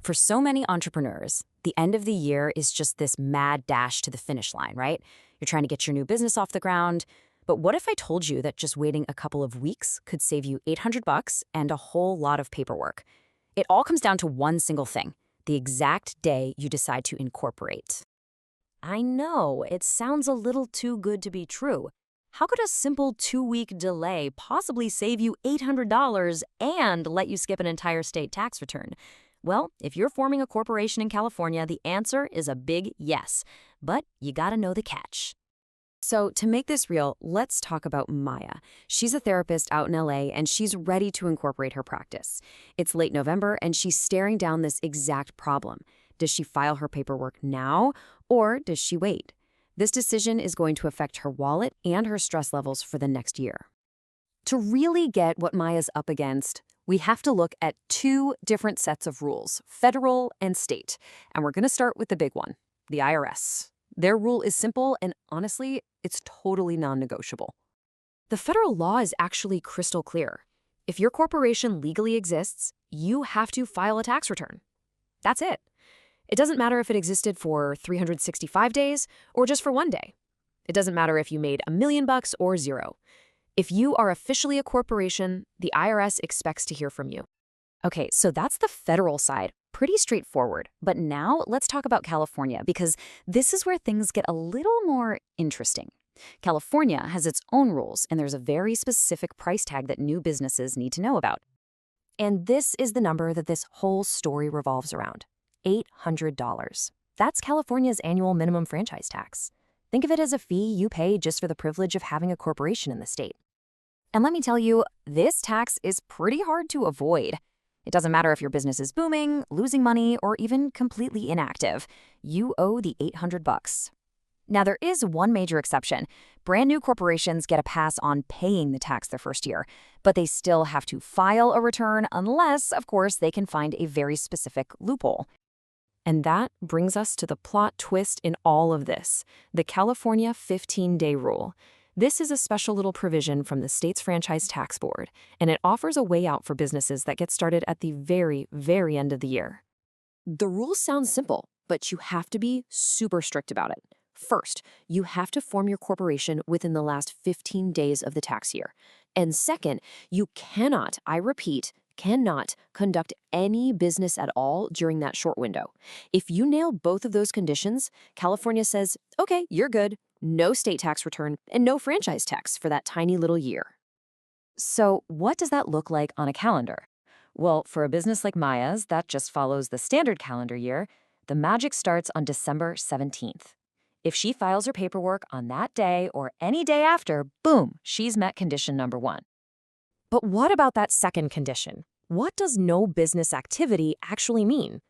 For so many entrepreneurs, the end of the year is just this mad dash to the finish line, right? You're trying to get your new business off the ground. But what if I told you that just waiting a couple of weeks could save you $800 and a whole lot of paperwork? It all comes down to one single thing: the exact day you decide to incorporate. I know, it sounds a little too good to be true. How could a simple 2-week delay possibly save you $800 and let you skip an entire state tax return? Well, if you're forming a corporation in California, the answer is a big yes. But you gotta know the catch. So to make this real, let's talk about Maya. She's a therapist out in LA, and she's ready to incorporate her practice. It's late November, and she's staring down this exact problem. Does she file her paperwork now, or does she wait? This decision is going to affect her wallet and her stress levels for the next year. To really get what Maya's up against, we have to look at two different sets of rules, federal and state. And we're going to start with the big one, the IRS. Their rule is simple, and honestly, it's totally non-negotiable. The federal law is actually crystal clear. If your corporation legally exists, you have to file a tax return. That's it. It doesn't matter if it existed for 365 days or just for one day. It doesn't matter if you made $1 million or zero. If you are officially a corporation, the IRS expects to hear from you. Okay, so that's the federal side. Pretty straightforward. But now let's talk about California, because this is where things get a little more interesting. California has its own rules, and there's a very specific price tag that new businesses need to know about. And this is the number that this whole story revolves around: $800. That's California's annual minimum franchise tax. Think of it as a fee you pay just for the privilege of having a corporation in the state. And let me tell you, this tax is pretty hard to avoid. It doesn't matter if your business is booming, losing money, or even completely inactive. You owe the $800. Now, there is one major exception. Brand new corporations get a pass on paying the tax their first year, but they still have to file a return unless, of course, they can find a very specific loophole. And that brings us to the plot twist in all of this: the California 15-day rule. This is a special little provision from the state's franchise tax board, and it offers a way out for businesses that get started at the very, very end of the year. The rules sound simple, but you have to be super strict about it. First, you have to form your corporation within the last 15 days of the tax year. And second, you cannot, I repeat, cannot conduct any business at all during that short window. If you nail both of those conditions, California says, okay, you're good. No state tax return and no franchise tax for that tiny little year. So what does that look like on a calendar? Well, for a business like Maya's that just follows the standard calendar year, the magic starts on December 17th. If she files her paperwork on that day or any day after, boom, she's met condition number 1. But what about that second condition? What does no business activity actually mean?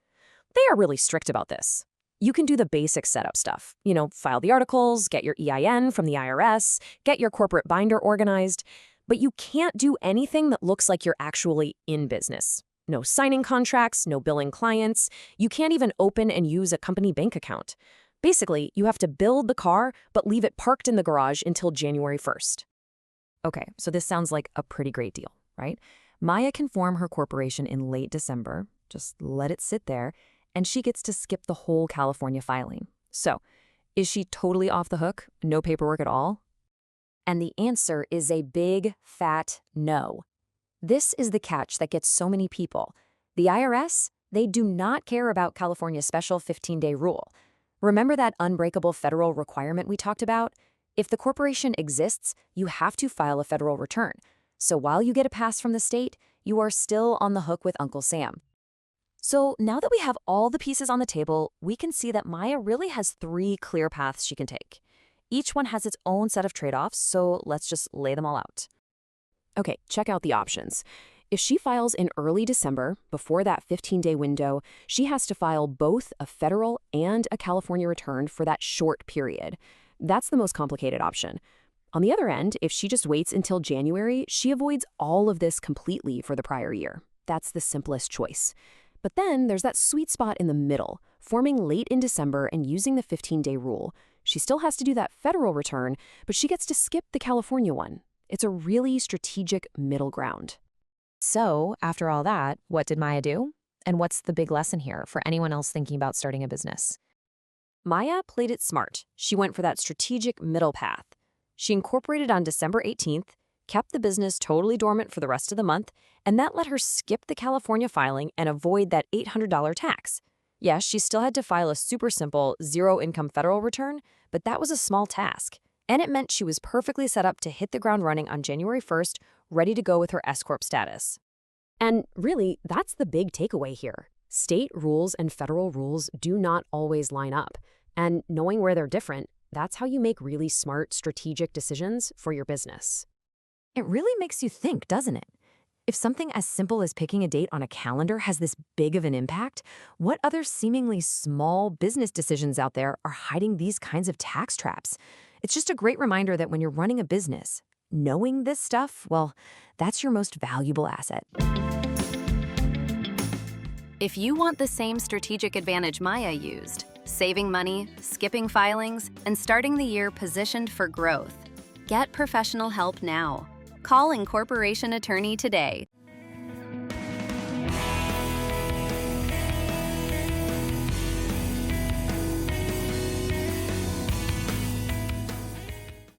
They are really strict about this. You can do the basic setup stuff. File the articles, get your EIN from the IRS, get your corporate binder organized, but you can't do anything that looks like you're actually in business. No signing contracts, no billing clients. You can't even open and use a company bank account. Basically, you have to build the car, but leave it parked in the garage until January 1st. Okay, so this sounds like a pretty great deal, right? Maya can form her corporation in late December, just let it sit there, and she gets to skip the whole California filing. So, is she totally off the hook? No paperwork at all? And the answer is a big, fat no. This is the catch that gets so many people. The IRS, they do not care about California's special 15-day rule. Remember that unbreakable federal requirement we talked about? If the corporation exists, you have to file a federal return. So while you get a pass from the state, you are still on the hook with Uncle Sam. So now that we have all the pieces on the table, we can see that Maya really has 3 clear paths she can take. Each one has its own set of trade-offs, so let's just lay them all out. Okay, check out the options. If she files in early December, before that 15-day window, she has to file both a federal and a California return for that short period. That's the most complicated option. On the other end, if she just waits until January, she avoids all of this completely for the prior year. That's the simplest choice. But then there's that sweet spot in the middle, forming late in December and using the 15-day rule. She still has to do that federal return, but she gets to skip the California one. It's a really strategic middle ground. So, after all that, what did Maya do? And what's the big lesson here for anyone else thinking about starting a business? Maya played it smart. She went for that strategic middle path. She incorporated on December 18th, kept the business totally dormant for the rest of the month, and that let her skip the California filing and avoid that $800 tax. Yes, she still had to file a super simple zero-income federal return, but that was a small task. And it meant she was perfectly set up to hit the ground running on January 1st, ready to go with her S-Corp status. And really, that's the big takeaway here. State rules and federal rules do not always line up. And knowing where they're different, that's how you make really smart, strategic decisions for your business. It really makes you think, doesn't it? If something as simple as picking a date on a calendar has this big of an impact, what other seemingly small business decisions out there are hiding these kinds of tax traps? It's just a great reminder that when you're running a business, knowing this stuff, well, that's your most valuable asset. If you want the same strategic advantage Maya used, saving money, skipping filings, and starting the year positioned for growth, get professional help now. Call Incorporation Attorney today.